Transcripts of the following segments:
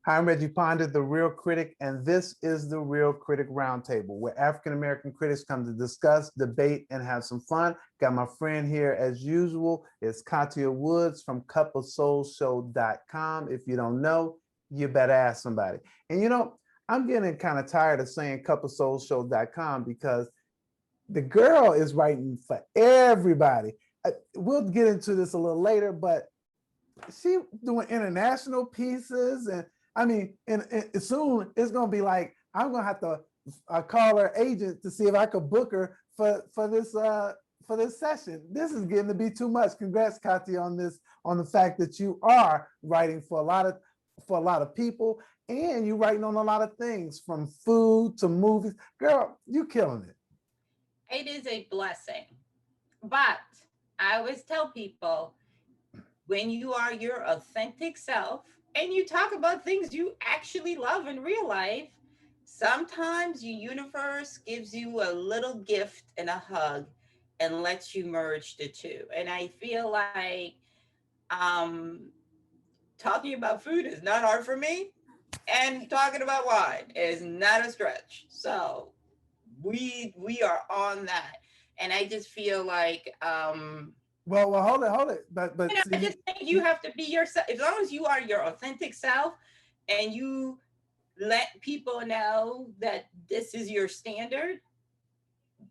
Hi, I'm Reggie Ponder, the Real Critic, and this is the Real Critic Roundtable, where African American critics come to discuss, debate, and have some fun. Got my friend here as usual. It's Katia Woods from cupofsoulshow.com. If you don't know, you better ask somebody. And you know, I'm getting kind of tired of saying cupofsoulshow.com because the girl is writing for everybody. We'll get into this a little later, but she doing international pieces, and I mean, and soon it's gonna be like I'm gonna have to call her agent to see if I could book her for this session. This is getting to be too much. Congrats, Kati, on this, on the fact that you are writing for a lot of people, and you writing on a lot of things from food to movies. Girl, you killing it. It is a blessing. But I always tell people when you are your authentic self and you talk about things you actually love in real life, sometimes your universe gives you a little gift and a hug and lets you merge the two. And I feel like um, talking about food is not hard for me, and talking about wine is not a stretch. So we are on that, and I just feel like Well, hold it. But I see, just think you have to be yourself. As long as you are your authentic self and you let people know that this is your standard,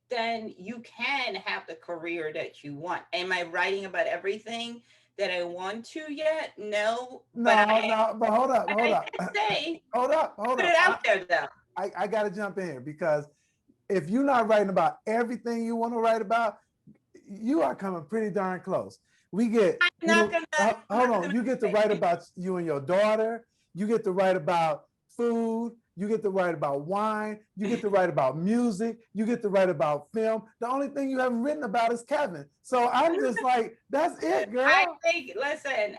then you can have the career that you want. Am I writing about everything that I want to yet? No, but no, but hold I up, can say hold put up. it out there though. I got to jump in here because if you're not writing about everything you want to write about, you are coming pretty darn close. We get, I'm not gonna. I'm hold not on, gonna you get to say. write about you and your daughter, you get to write about food, you get to write about wine, you get to write about music, you get to write about film. The only thing you haven't written about is Kevin. So I'm just like, that's it, I girl. think. Listen.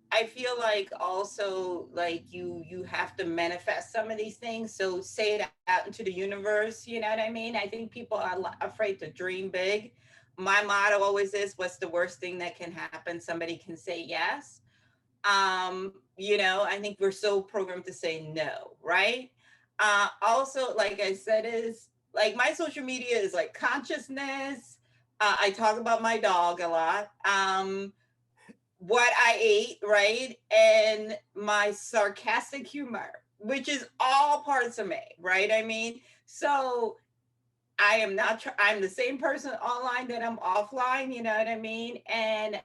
I feel like also like you have to manifest some of these things. So say it out into the universe. You know what I mean? I think people are afraid to dream big. My motto always is, "What's the worst thing that can happen? Somebody can say yes." I think we're so programmed to say no, right? Also, like I said, is like my social media is like consciousness. I talk about my dog a lot. What I ate, right? And my sarcastic humor, which is all parts of me, right? I mean, so I am not, I'm the same person online that I'm offline, you know what I mean? And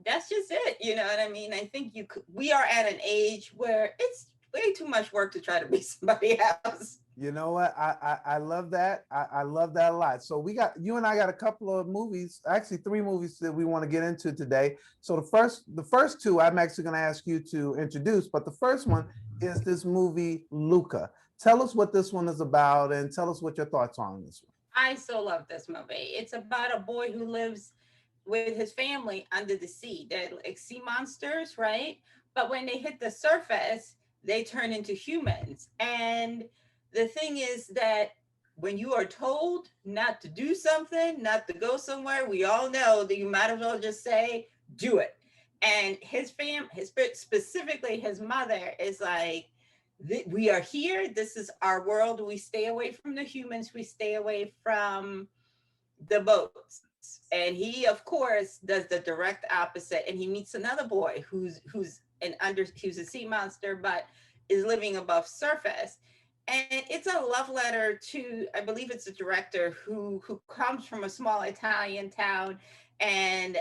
that's just it, you know what I mean? I think we are at an age where it's way too much work to try to be somebody else. You know what? I love that. I love that a lot. So we got, you and I got a couple of movies, actually three movies that we want to get into today. So the first two I'm actually going to ask you to introduce, but the first one is this movie Luca. Tell us what this one is about and tell us what your thoughts are on this one. I so love this movie. It's about a boy who lives with his family under the sea. They're like sea monsters, right? But when they hit the surface, they turn into humans. And the thing is that when you are told not to do something, not to go somewhere, we all know that you might as well just say, do it. And specifically his mother is like, we are here. This is our world. We stay away from the humans. We stay away from the boats. And he, of course, does the direct opposite. And he meets another boy who's a sea monster, but is living above surface. And it's a love letter to, I believe it's a director who comes from a small Italian town, and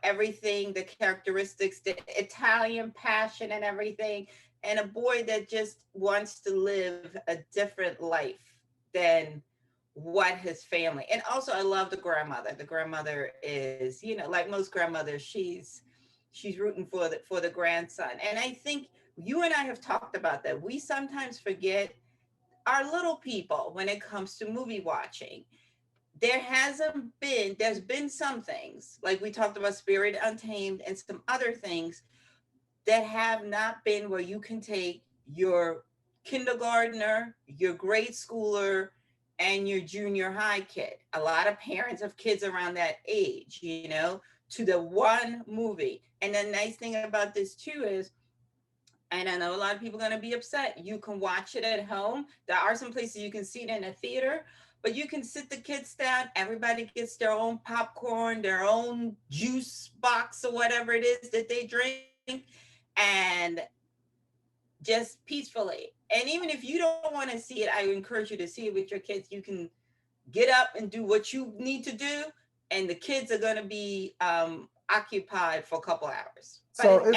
everything, the characteristics, the Italian passion and everything, and a boy that just wants to live a different life than what his family. And also I love the grandmother. The grandmother is, like most grandmothers, she's rooting for the grandson. And I think you and I have talked about that. We sometimes forget our little people when it comes to movie watching. There's been some things, like we talked about Spirit Untamed and some other things that have not been where you can take your kindergartner, your grade schooler, and your junior high kid. A lot of parents of kids around that age, to the one movie. And the nice thing about this too is, and I know a lot of people are going to be upset, you can watch it at home. There are some places you can see it in a theater, but you can sit the kids down. Everybody gets their own popcorn, their own juice box or whatever it is that they drink, and just peacefully. And even if you don't want to see it, I encourage you to see it with your kids. You can get up and do what you need to do, and the kids are going to be occupied for a couple hours. But So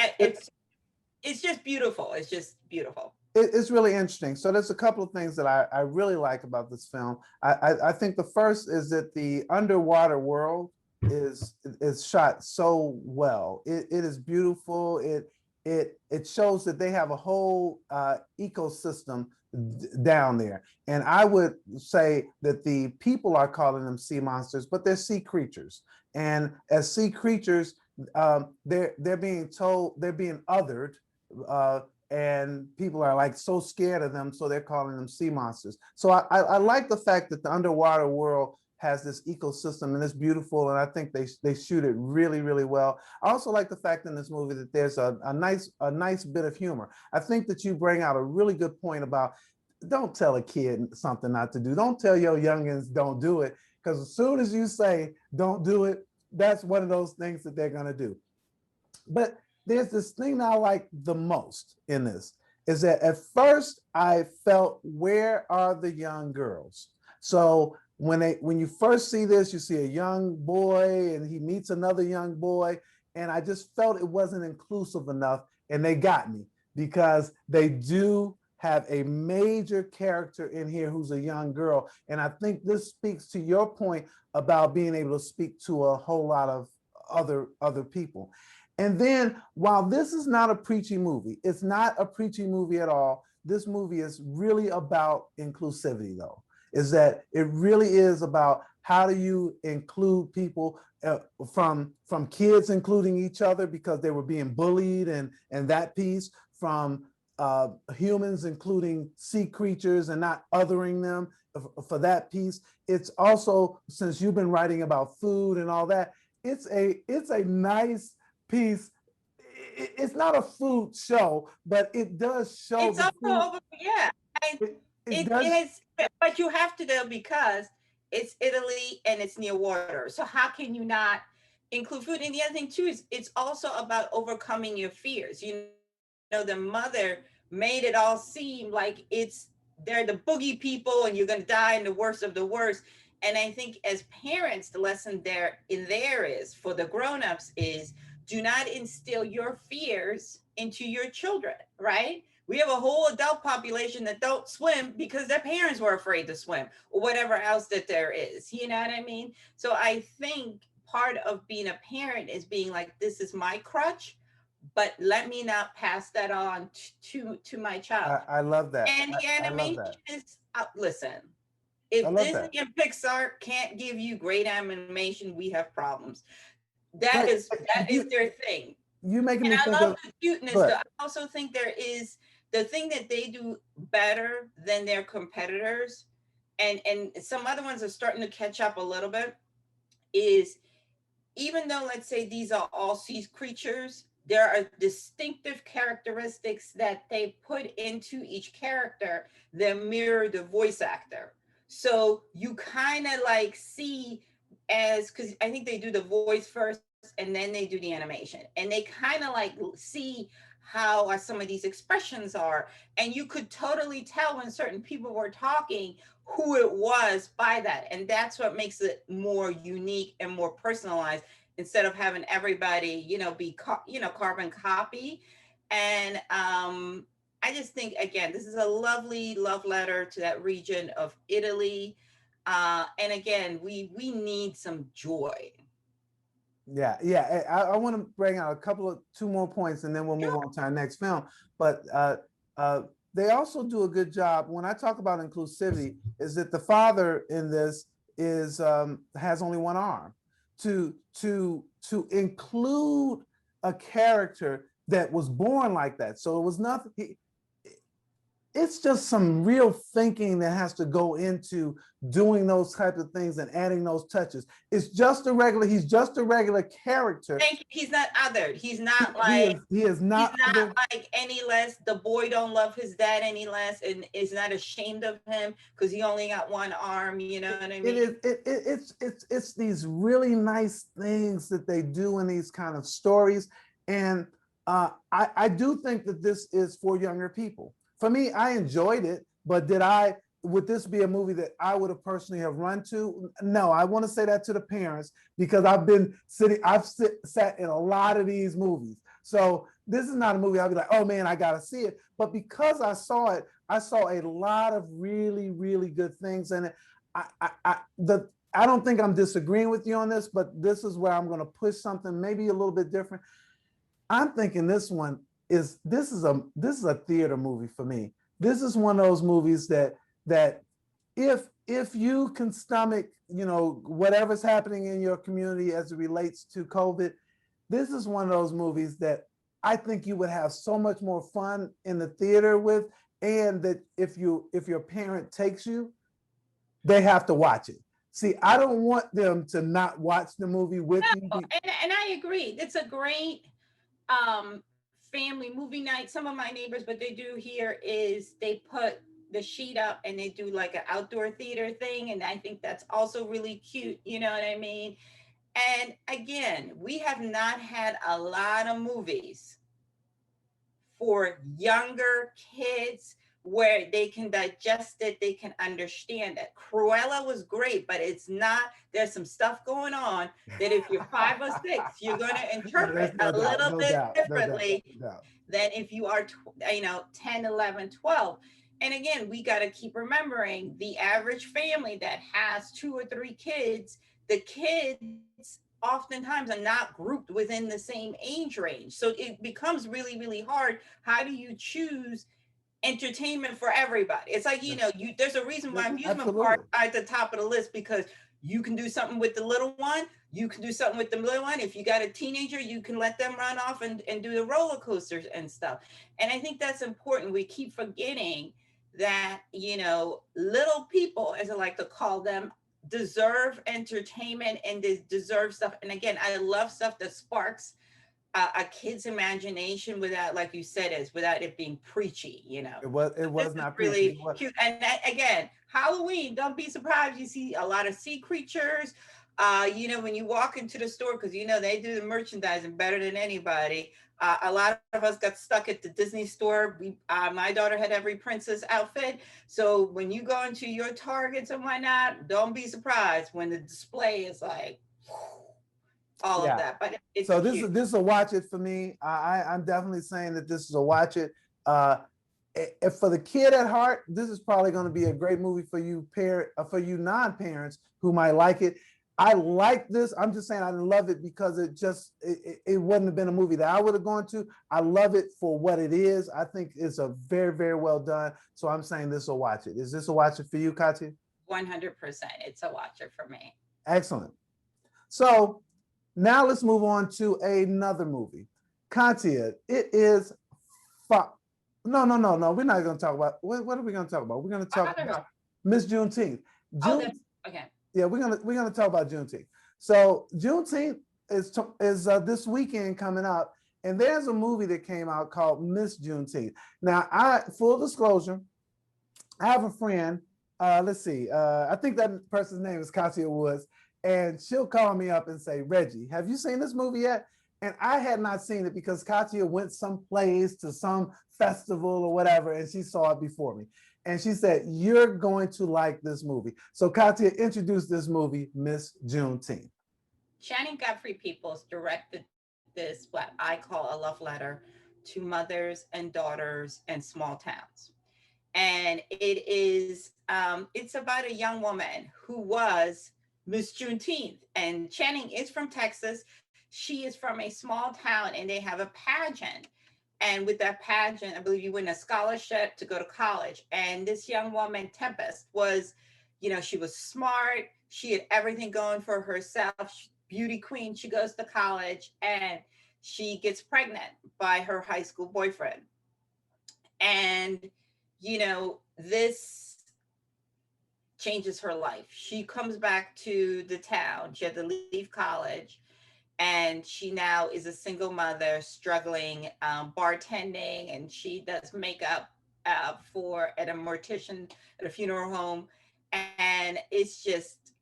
it's just beautiful. It's just beautiful. it's really interesting. So there's a couple of things that I really like about this film. I think the first is that the underwater world is shot so well. It is beautiful. It shows that they have a whole ecosystem down there. And I would say that the people are calling them sea monsters, but they're sea creatures. And as sea creatures, they're being told, they're being othered, and people are like so scared of them, so they're calling them sea monsters. So I like the fact that the underwater world has this ecosystem and it's beautiful, and I think they shoot it really, really well. I also like the fact in this movie that there's a nice bit of humor. I think that you bring out a really good point about don't tell a kid something not to do. Don't tell your youngins don't do it, because as soon as you say don't do it, that's one of those things that they're gonna do. But there's this thing that I like the most in this is that at first I felt, where are the young girls? So when you first see this, you see a young boy and he meets another young boy, and I just felt it wasn't inclusive enough, and they got me because they do have a major character in here who's a young girl, and I think this speaks to your point about being able to speak to a whole lot of other people. And then, while this is not a preachy movie, it's not a preachy movie at all. This movie is really about inclusivity, though, is that it really is about how do you include people, from kids including each other because they were being bullied, and that piece, from humans including sea creatures and not othering them, for that piece. It's also, since you've been writing about food and all that, it's a nice piece. It's not a food show, but it does show It's the food. also, yeah. I, It it does. has, but you have to though, because it's Italy and it's near water. So how can you not include food? And the other thing too is it's also about overcoming your fears. You know, the mother made it all seem like they're the boogie people and you're going to die in the worst of the worst. And I think as parents, the lesson there is for the grown-ups is, do not instill your fears into your children, right? We have a whole adult population that don't swim because their parents were afraid to swim or whatever else that there is. You know what I mean? So I think part of being a parent is being like, this is my crutch, but let me not pass that on to my child. I love that. And the I love animation that. is, listen, I if love Disney that. and Pixar can't give you great animation, we have problems. That Right. is that is You their thing. you making And me I think love of, the cuteness. Though but I also think there is the thing that they do better than their competitors, and some other ones are starting to catch up a little bit. Is, even though, let's say, these are all sea creatures, there are distinctive characteristics that they put into each character that mirror the voice actor. So you kind of like see, as, because I think they do the voice first and then they do the animation, and they kind of like see how some of these expressions are, and you could totally tell when certain people were talking who it was by that, and that's what makes it more unique and more personalized, instead of having everybody, be carbon copy. And I just think, again, this is a lovely love letter to that region of Italy. And again, we need some joy. yeah. I want to bring out a couple of two more points, and then we'll move on to our next film. But uh, they also do a good job when I talk about inclusivity. Is that the father in this has only one arm, to include a character that was born like that. So it was nothing. it's just some real thinking that has to go into doing those types of things and adding those touches. He's just a regular character. Thank you. He's not othered. He's not He is he's not not other. like any less. The boy don't love his dad any less, and is not ashamed of him because he only got one arm. You know what I mean? It's these really nice things that they do in these kind of stories, and I do think that this is for younger people. For me, I enjoyed it, but would this be a movie that I would have personally have run to? No, I want to say that to the parents because I've sat in a lot of these movies. So this is not a movie I'll be like, oh man, I gotta see it. But because I saw a lot of really, really good things in it. I don't think I'm disagreeing with you on this, but this is where I'm going to push something maybe a little bit different. I'm thinking this is a theater movie for me. This is one of those movies that if you can stomach, whatever's happening in your community as it relates to COVID, this is one of those movies that I think you would have so much more fun in the theater with, and that if your parent takes you, they have to watch it. See, I don't want them to not watch the movie with you. And I agree. It's a great um family movie night. Some of my neighbors, what they do here is they put the sheet up and they do like an outdoor theater thing, and I think that's also really cute. You know what I mean? And again, we have not had a lot of movies for younger kids where they can digest it, they can understand it. Cruella was great, but it's not, there's some stuff going on that if you're 5 or 6, you're going to interpret a little bit differently than if you are, 10, 11, 12. And again, we got to keep remembering the average family that has 2 or 3 kids, the kids oftentimes are not grouped within the same age range. So it becomes really, really hard. How do you choose entertainment for everybody? It's like, there's a reason why amusement parks are at the top of the list, because you can do something with the little one. You can do something with the little one. If you got a teenager, you can let them run off and do the roller coasters and stuff. And I think that's important. We keep forgetting that, little people, as I like to call them, deserve entertainment and they deserve stuff. And again, I love stuff that sparks a kid's imagination without, like you said, without it being preachy. It was not really preachy. Cute. And again, Halloween, don't be surprised you see a lot of sea creatures. When you walk into the store, because they do the merchandising better than anybody. A lot of us got stuck at the Disney store. My daughter had every princess outfit. So when you go into your Targets and whatnot, don't be surprised when the display is like all of that. But it's so cute. this is a watch it for me. I'm definitely saying that this is a watch it. If for the kid at heart, this is probably going to be a great movie for you for you non-parents who might like it. I like this. I'm just saying I love it because it wouldn't have been a movie that I would have gone to. I love it for what it is. I think it's a very, very well done. So I'm saying this will watch it. Is this a watch it for you, Katya? 100%. It's a watch it for me. Excellent. So now let's move on to another movie. Katya, it is No. We're not going to talk about. What are we going to talk about? We're going to talk about Miss Juneteenth. Okay. Yeah, we're gonna talk about Juneteenth. So Juneteenth is this weekend coming up, and there's a movie that came out called Miss Juneteenth. Now, full disclosure, I have a friend. Let's see. I think that person's name is Katya Woods, and she'll call me up and say, "Reggie, have you seen this movie yet?" And I had not seen it because Katya went someplace to some festival or whatever, and she saw it before me. And she said, "You're going to like this movie." So Katya, introduced this movie, Miss Juneteenth. Channing Godfrey Peoples directed this, what I call a love letter to mothers and daughters in small towns. And it's about a young woman who was Miss Juneteenth. And Channing is from Texas. She is from a small town, and they have a pageant. And with that pageant, I believe you win a scholarship to go to college. And this young woman, Tempest, was, she was smart. She had everything going for herself. Beauty queen. She goes to college and she gets pregnant by her high school boyfriend. And, this changes her life. She comes back to the town. She had to leave college, and she now is a single mother struggling, bartending, and she does makeup for at a mortician at a funeral home. And it's just,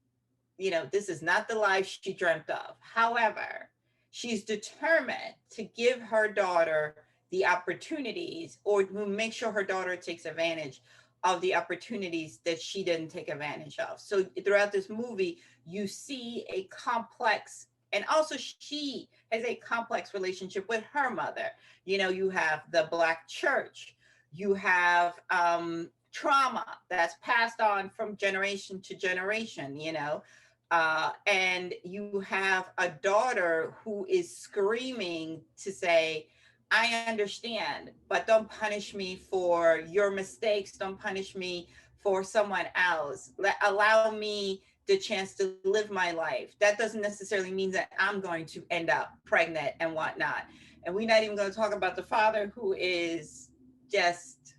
this is not the life she dreamt of. However, she's determined to give her daughter the opportunities, or to make sure her daughter takes advantage of the opportunities that she didn't take advantage of. So throughout this movie, you see a complex, and also she has a complex relationship with her mother. You have the Black church, you have trauma that's passed on from generation to generation, and you have a daughter who is screaming to say, I understand, but don't punish me for your mistakes. Don't punish me for someone else. Allow me the chance to live my life. That doesn't necessarily mean that I'm going to end up pregnant and whatnot. And we're not even going to talk about the father, who is just,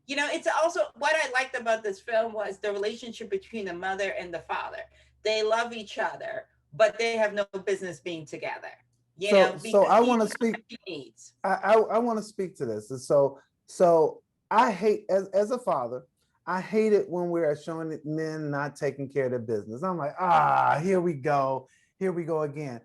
it's also what I liked about this film was the relationship between the mother and the father. They love each other, but they have no business being together, So because I he want to knows speak. what she needs. I want to speak to this. And so I hate, as a father, I hate it when we're showing men not taking care of their business. I'm like, here we go again.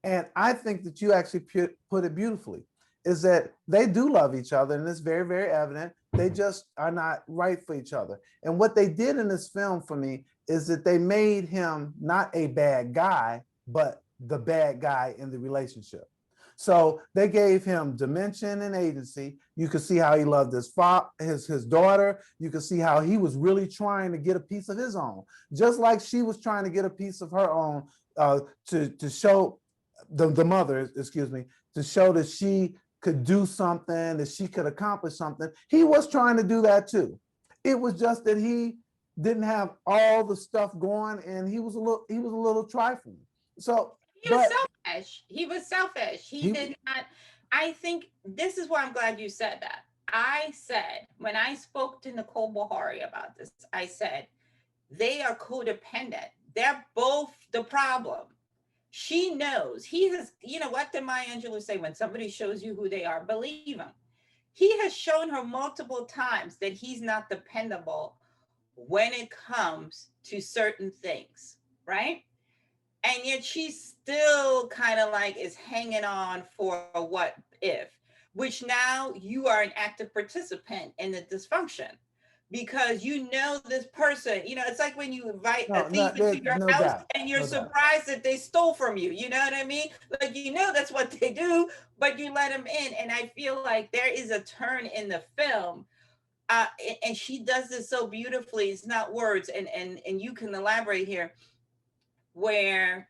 And I think that you actually put it beautifully, is that they do love each other, and it's very, very evident. They just are not right for each other. And what they did in this film for me is that they made him not a bad guy, but the bad guy in the relationship. So they gave him dimension and agency. You could see how he loved his daughter. You could see how he was really trying to get a piece of his own, just like she was trying to get a piece of her own, to show the mother, excuse me, to show that she could do something, that she could accomplish something. He was trying to do that too. It was just that he didn't have all the stuff going, and he was a little trifling. So, He was but selfish. He was selfish. He he did not. I think this is why I'm glad you said that. I said, when I spoke to Nicole Bahari about this, I said, they are codependent. They're both the problem. She knows. He has, what did Maya Angelou say? When somebody shows you who they are, believe them. He has shown her multiple times that he's not dependable when it comes to certain things, right? And yet she's still kind of like is hanging on for what if, which now you are an active participant in the dysfunction, because this person, it's like when you invite a no, thief no, into your no house doubt, and you're no doubt. surprised that they stole from you. You know what I mean? Like, that's what they do, but you let them in. And I feel like there is a turn in the film, and she does this so beautifully. It's not words, and you can elaborate here, where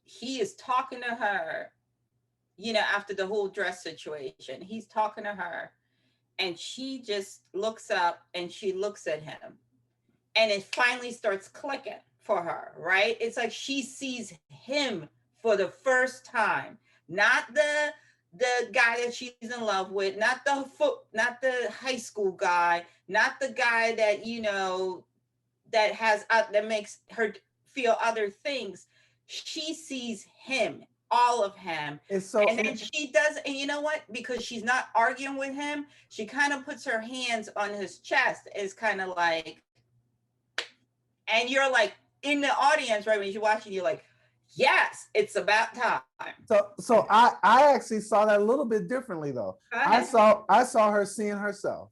he is talking to her, after the whole dress situation. He's talking to her, and she just looks up and she looks at him, and it finally starts clicking for her, right? It's like she sees him for the first time, not the guy that she's in love with, not the high school guy, not the guy that that makes her feel other things. She sees him, all of him. It's so And then she does, and you know what? Because she's not arguing with him, she kind of puts her hands on his chest. Is kind of like, and you're like in the audience, right? When you're watching, you're like, yes, it's about time. so I actually saw that a little bit differently though. Go I ahead. saw I saw her seeing herself.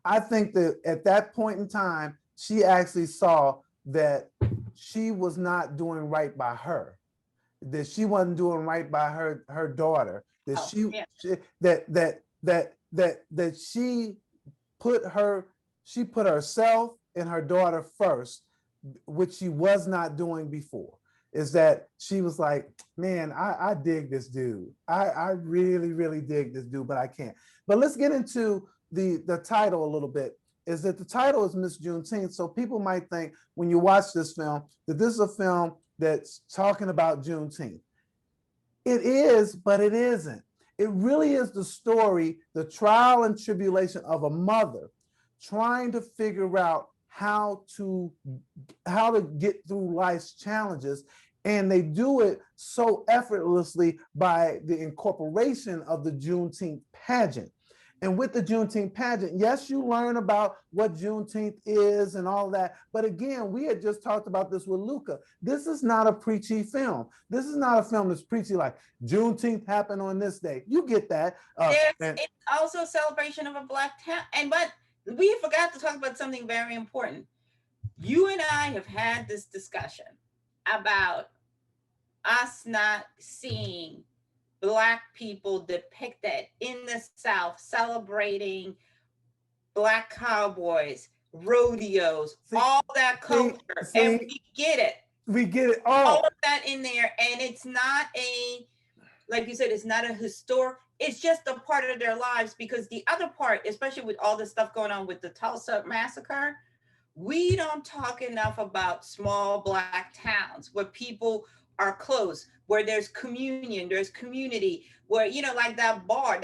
I think that at that point in time, she actually saw that she was not doing right by her, that she wasn't doing right by her daughter, that Oh, she, yeah. she that put her she put herself and her daughter first, which she was not doing before. Is that she was like, man, I dig this dude. I really, really dig this dude, but I can't. But let's get into the title a little bit. Is that the title is Miss Juneteenth. So people might think when you watch this film that this is a film that's talking about Juneteenth. It is, but it isn't. It really is the story, the trial and tribulation of a mother trying to figure out how to get through life's challenges. And they do it so effortlessly by the incorporation of the Juneteenth pageant. And with the Juneteenth pageant, yes, you learn about what Juneteenth is and all that. But again, we had just talked about this with Luca. This is not a preachy film. This is not a film that's preachy like Juneteenth happened on this day. You get that. It's also a celebration of a Black town. And but we forgot to talk about something very important. You and I have had this discussion about us not seeing Black people depicted in the South celebrating Black cowboys, rodeos, all that culture. And we get it. We get it all of that in there. And it's not like you said, it's not a historic, it's just a part of their lives. Because the other part, especially with all this stuff going on with the Tulsa massacre, we don't talk enough about small Black towns where people are close, where there's communion, there's community, where, you know, like that bar,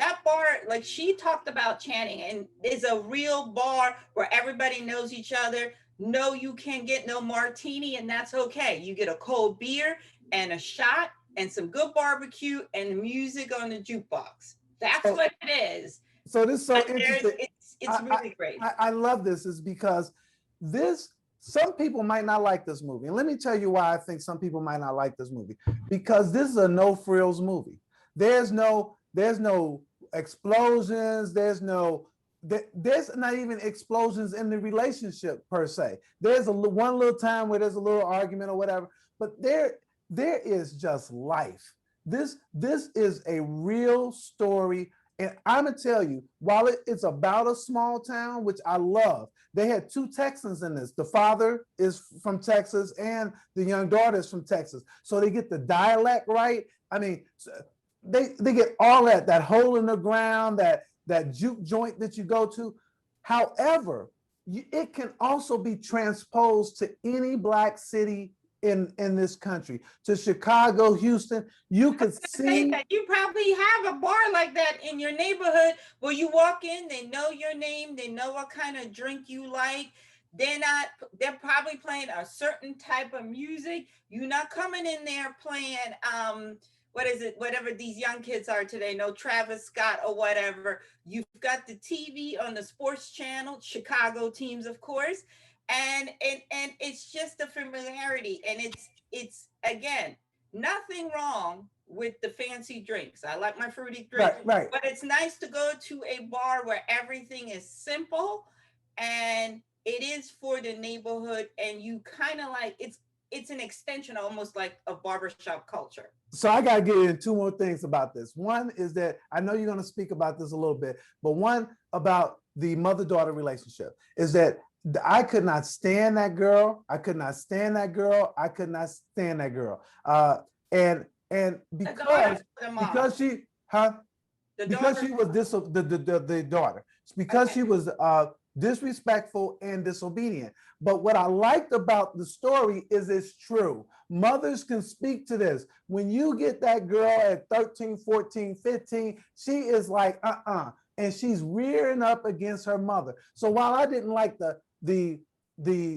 like she talked about Channing, and it's a real bar where everybody knows each other. No, you can't get no martini, and that's okay. You get a cold beer and a shot and some good barbecue and music on the jukebox. That's what it is. So this is so interesting. It's really great. I love this is because some people might not like this movie. And let me tell you why I think some people might not like this movie. Because this is a no frills movie. There's no explosions. There's not even explosions in the relationship per se. There's one little time where there's a little argument or whatever, but there is just life. This is a real story. And I'm gonna tell you, while it's about a small town, which I love, they had two Texans in this. The father is from Texas and the young daughter is from Texas. So they get the dialect right. I mean, they get all that hole in the ground, that juke joint that you go to. However, it can also be transposed to any Black city in this country, to Chicago, Houston. You could see that you probably have a bar like that in your neighborhood where you walk in, they know your name, they know what kind of drink you like. They're probably playing a certain type of music. You're not coming in there playing whatever these young kids are today, no Travis Scott or whatever. You've got the TV on the sports channel, Chicago teams, of course. And it's just the familiarity. And it's again, nothing wrong with the fancy drinks. I like my fruity drink, right. But it's nice to go to a bar where everything is simple and it is for the neighborhood, and you kind of like it's an extension almost like of barbershop culture. So I got to get in two more things about this. One is that I know you're going to speak about this a little bit, but one about the mother-daughter relationship is that I could not stand that girl. I could not stand that girl. I could not stand that girl. And because she was the daughter, because she was disrespectful and disobedient. But what I liked about the story is it's true. Mothers can speak to this. When you get that girl at 13, 14, 15, she is like, and she's rearing up against her mother. So while I didn't like the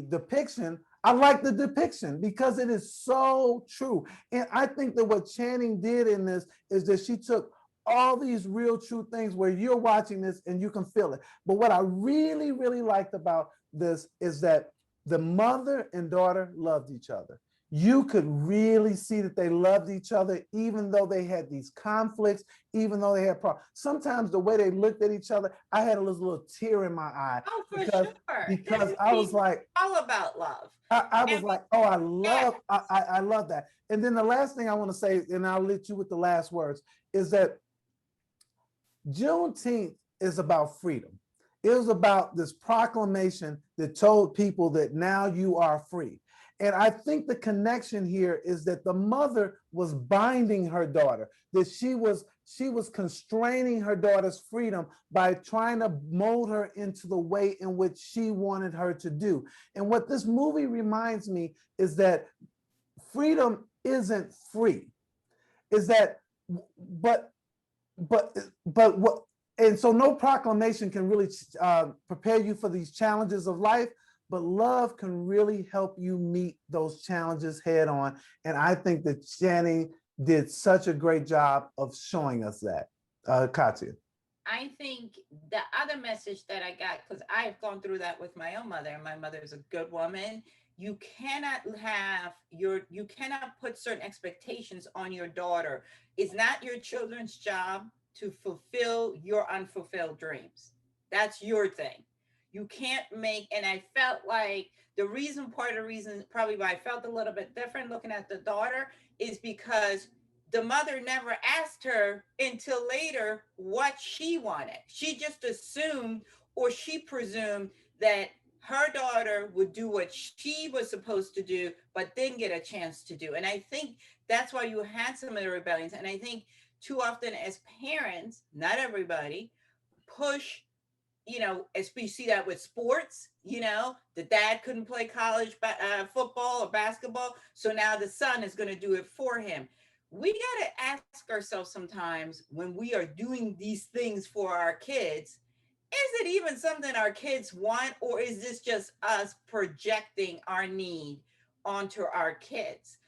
depiction, I like the depiction because it is so true. And I think that what Channing did in this is that she took all these real true things where you're watching this and you can feel it. But what I really, really liked about this is that the mother and daughter loved each other. You could really see that they loved each other, even though they had these conflicts, even though they had problems. Sometimes the way they looked at each other, I had a little tear in my eye. Oh, for sure. Because I was like, all about love. I was like, oh, I love that. And then the last thing I want to say, and I'll let you with the last words, is that Juneteenth is about freedom. It was about this proclamation that told people that now you are free. And I think the connection here is that the mother was binding her daughter, that she was constraining her daughter's freedom by trying to mold her into the way in which she wanted her to do. And what this movie reminds me is that freedom isn't free. Is that, but what And so no proclamation can really prepare you for these challenges of life, but love can really help you meet those challenges head on. And I think that Channing did such a great job of showing us that. Katya. I think the other message that I got, because I've gone through that with my own mother, and my mother is a good woman. You cannot put certain expectations on your daughter. It's not your children's job to fulfill your unfulfilled dreams. That's your thing. You can't make, and I felt like part of the reason probably why I felt a little bit different looking at the daughter is because the mother never asked her until later what she wanted. She just assumed, or she presumed, that her daughter would do what she was supposed to do, but didn't get a chance to do. And I think that's why you had some of the rebellions. And I think too often as parents, not everybody, push, as we see that with sports, the dad couldn't play college football or basketball. So now the son is going to do it for him. We got to ask ourselves sometimes when we are doing these things for our kids, is it even something our kids want, or is this just us projecting our need onto our kids?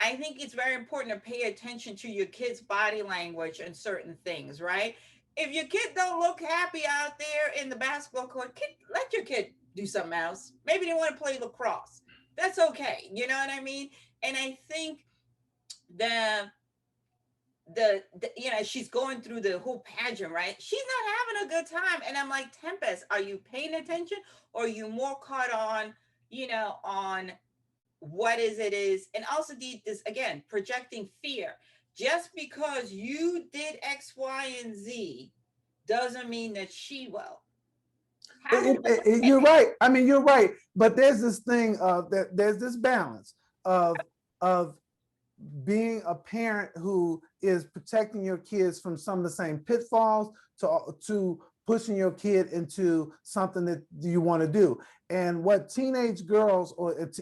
I think it's very important to pay attention to your kids' body language and certain things, right? If your kid don't look happy out there in the basketball court, let your kid do something else. Maybe they want to play lacrosse. That's okay. You know what I mean? And I think the she's going through the whole pageant, right? She's not having a good time, and I'm like, Tempest, are you paying attention, or are you more caught on on what is, and also this again, projecting fear. Just because you did X, Y, and Z doesn't mean that she will. You're right. I mean, you're right. But there's this thing that there's this balance of being a parent who is protecting your kids from some of the same pitfalls to pushing your kid into something that you want to do. And what teenage girls,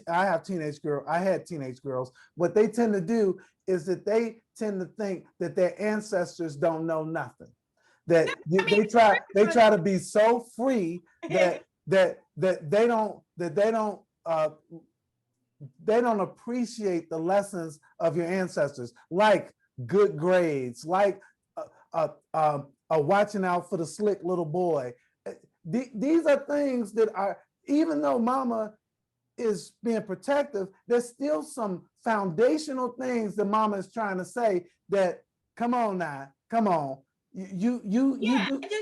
I had teenage girls, what they tend to do is that they tend to think that their ancestors don't know nothing. That they try to be so free that they don't appreciate the lessons of your ancestors, like good grades, like watching out for the slick little boy. These are things that are, even though mama is being protective, there's still some foundational things that mama is trying to say that, come on now, come on. I just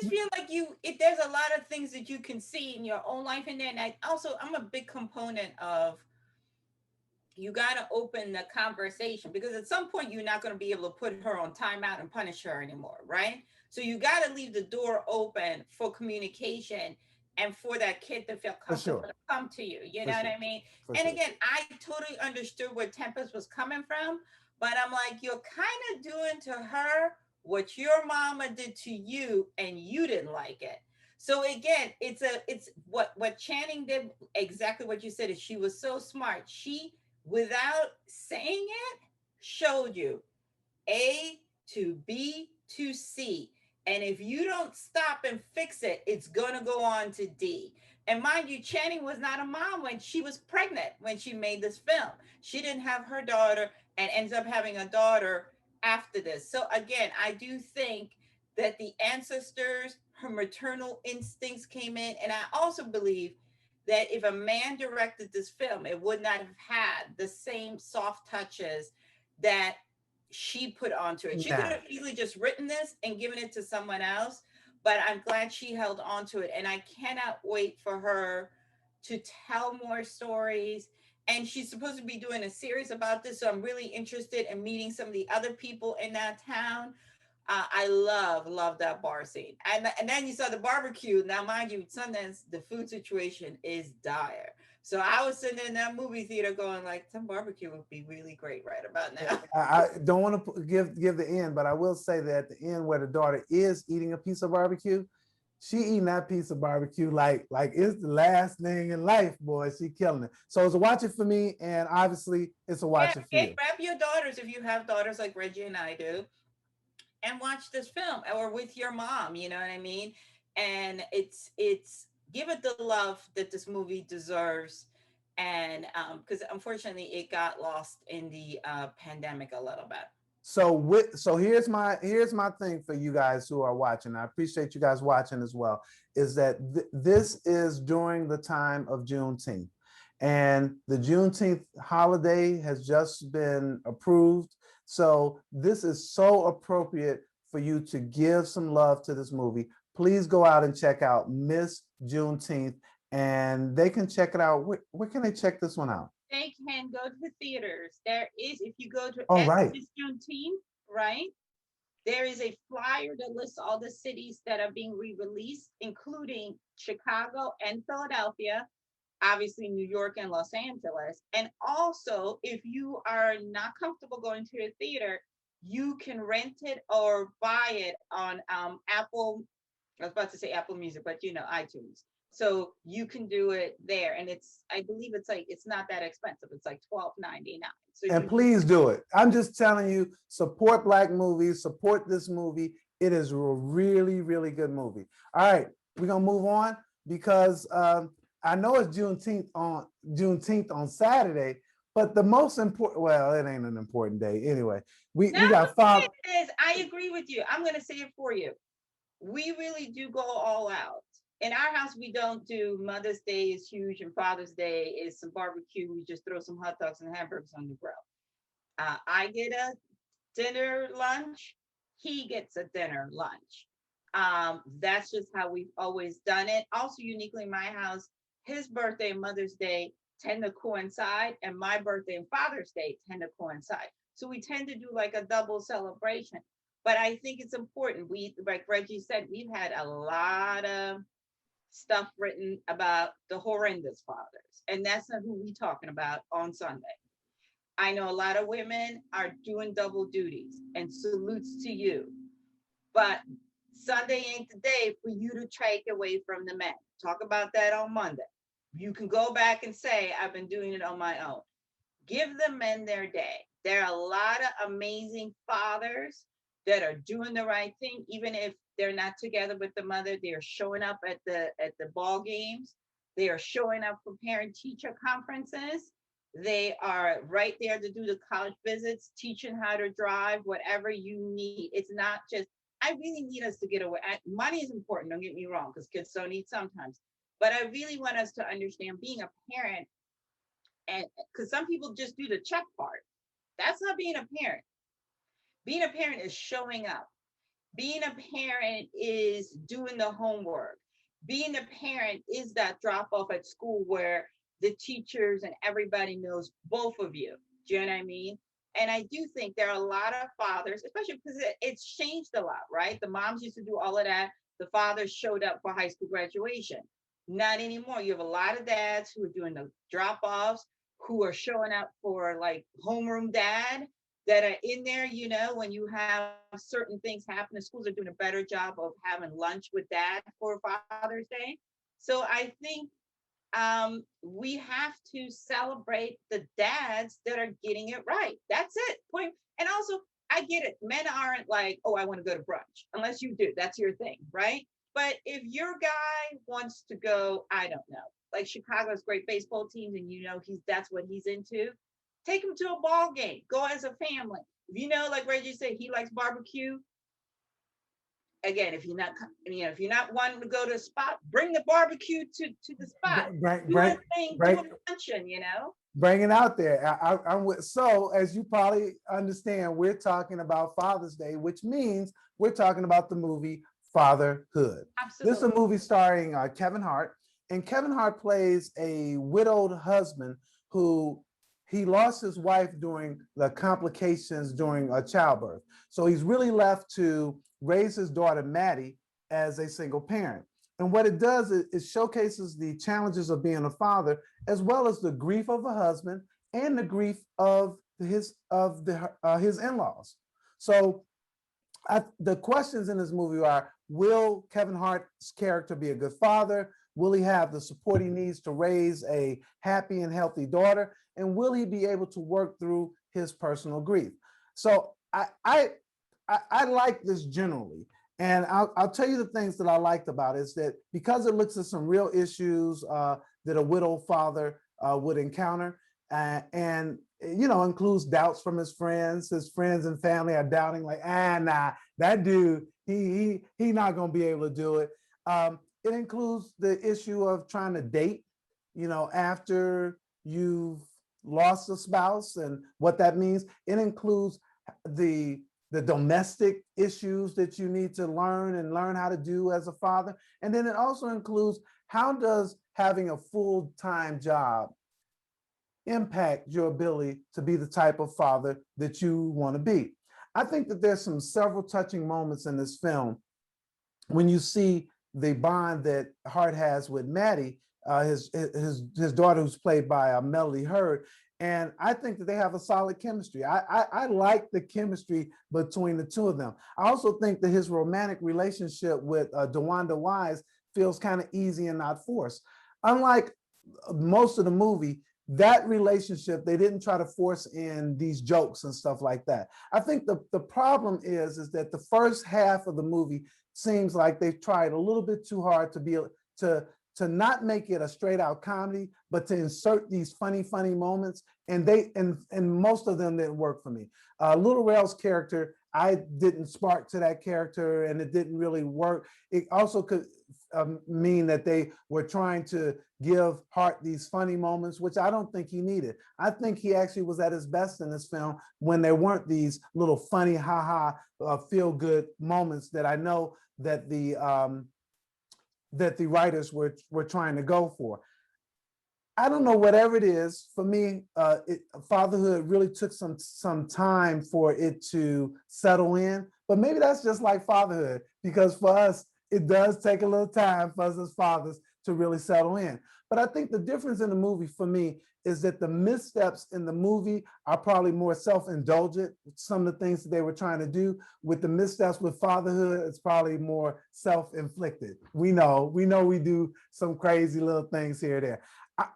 feel like there's a lot of things that you can see in your own life in there. And I'm a big component of, you got to open the conversation, because at some point you're not going to be able to put her on timeout and punish her anymore, right? So you got to leave the door open for communication and for that kid to feel comfortable to come to you. You know what I mean? And again, I totally understood where Tempest was coming from, but I'm like, you're kind of doing to her what your mama did to you, and you didn't like it. So again, it's what Channing did, exactly what you said, is she was so smart. She, without saying it, showed you A to B to C. And if you don't stop and fix it, it's going to go on to D. And mind you, Channing was not a mom when she was pregnant when she made this film. She didn't have her daughter and ends up having a daughter after this. So again, I do think that the ancestors, her maternal instincts came in. And I also believe that if a man directed this film, it would not have had the same soft touches that she put onto it. She could have easily just written this and given it to someone else, but I'm glad she held onto it. And I cannot wait for her to tell more stories. And she's supposed to be doing a series about this, so I'm really interested in meeting some of the other people in that town. I love that bar scene. And then you saw the barbecue. Now, mind you, Sundance, the food situation is dire. So I was sitting in that movie theater going like, some barbecue would be really great right about now. I don't want to give the end, but I will say that at the end where the daughter is eating a piece of barbecue, she eating that piece of barbecue like it's the last thing in life, boy. She killing it. So it's a watch it for me, and obviously it's a watch it for you. Grab your daughters if you have daughters like Reggie and I do. and watch this film, or with your mom, you know what I mean? And it's give it the love that this movie deserves. And because unfortunately it got lost in the pandemic a little bit. So here's my thing for you guys who are watching. I appreciate you guys watching as well. Is that this is during the time of Juneteenth, and the Juneteenth holiday has just been approved. So this is so appropriate for you to give some love to this movie. Please go out and check out Miss Juneteenth, and they can check it out. Where can they check this one out? They can go to the theaters. There is, if you go to Oh, right. Miss Juneteenth, right? There is a flyer that lists all the cities that are being re-released, including Chicago and Philadelphia, obviously New York and Los Angeles. And also, if you are not comfortable going to a theater, you can rent it or buy it on Apple. I was about to say Apple Music, but you know, iTunes. So you can do it there, and I believe it's like it's not that expensive. It's like $12.99. So And please do it. I'm just telling you, support Black movies, support this movie. It is a really, really good movie. All right, we're gonna move on because I know it's Juneteenth on Saturday, but the most important, well, it ain't an important day anyway. We got it is. I agree with you. I'm gonna say it for you. We really do go all out. In our house, we don't do Mother's Day is huge and Father's Day is some barbecue. We just throw some hot dogs and hamburgers on the grill. I get a dinner lunch. He gets a dinner lunch. That's just how we've always done it. Also, uniquely in my house, his birthday and Mother's Day tend to coincide, and my birthday and Father's Day tend to coincide. So we tend to do like a double celebration. But I think it's important. Like Reggie said, we've had a lot of stuff written about the horrendous fathers, and that's not who we're talking about on Sunday. I know a lot of women are doing double duties, and salutes to you. But Sunday ain't the day for you to take away from the men. Talk about that on Monday. You can go back and say, I've been doing it on my own. Give the men their day. There are a lot of amazing fathers that are doing the right thing, even if they're not together with the mother. They are showing up at the ball games. They are showing up for parent teacher conferences. They are right there to do the college visits, teaching how to drive, whatever you need. It's not just, I really need us to get away. Money is important, don't get me wrong, because kids don't need sometimes. But I really want us to understand being a parent, and because some people just do the check part. That's not being a parent. Being a parent is showing up. Being a parent is doing the homework. Being a parent is that drop off at school where the teachers and everybody knows both of you. Do you know what I mean? And I do think there are a lot of fathers, especially because it's changed a lot, right? The moms used to do all of that. The fathers showed up for high school graduation. Not anymore. You have a lot of dads who are doing the drop offs, who are showing up for like homeroom dad, that are in there, you know, when you have certain things happen. The schools are doing a better job of having lunch with dad for Father's Day. So I think we have to celebrate the dads that are getting it right. That's it. Point. And also, I get it. Men aren't like, oh, I want to go to brunch, unless you do. That's your thing, right? But if your guy wants to go, I don't know, like Chicago's great baseball teams, and you know that's what he's into. Take him to a ball game. Go as a family. If you know, like Reggie said, he likes barbecue. Again, if you're not, if you're not wanting to go to a spot, bring the barbecue to the spot. Do a thing, do a luncheon, Bring it out there. I'm with. So, as you probably understand, we're talking about Father's Day, which means we're talking about the movie Fatherhood. Absolutely. This is a movie starring Kevin Hart, and Kevin Hart plays a widowed husband who he lost his wife during the complications during childbirth. So he's really left to raise his daughter, Maddie, as a single parent. And what it does is it showcases the challenges of being a father, as well as the grief of a husband and the grief of his in-laws. So the questions in this movie are, will Kevin Hart's character be a good father? Will he have the support he needs to raise a happy and healthy daughter? And will he be able to work through his personal grief? So I like this generally. And I'll tell you the things that I liked about it is that because it looks at some real issues that a widowed father would encounter, and includes doubts from his friends. His friends and family are doubting, like, nah, that dude, he not gonna be able to do it. It includes the issue of trying to date, after you've lost a spouse and what that means. It includes the the domestic issues that you need to learn how to do as a father. And then it also includes, how does having a full-time job impact your ability to be the type of father that you want to be? I think that there's some several touching moments in this film when you see the bond that Hart has with Maddie, his daughter, who's played by Melody Hurd. And I think that they have a solid chemistry. I like the chemistry between the two of them. I also think that his romantic relationship with DeWanda Wise feels kind of easy and not forced. Unlike most of the movie, that relationship, they didn't try to force in these jokes and stuff like that. I think the problem is that the first half of the movie seems like they've tried a little bit too hard to be to to not make it a straight out comedy, but to insert these funny moments. And most of them didn't work for me. Little Rail's character, I didn't spark to that character, and it didn't really work. It also could mean that they were trying to give Hart these funny moments, which I don't think he needed. I think he actually was at his best in this film when there weren't these little funny, feel good moments that I know that the writers were trying to go for. I don't know, whatever it is, for me, fatherhood really took some time for it to settle in. But maybe that's just like fatherhood, because for us, it does take a little time for us as fathers to really settle in. But I think the difference in the movie for me is that the missteps in the movie are probably more self-indulgent. Some of the things that they were trying to do with the missteps with fatherhood, it's probably more self-inflicted. We know we do some crazy little things here or there.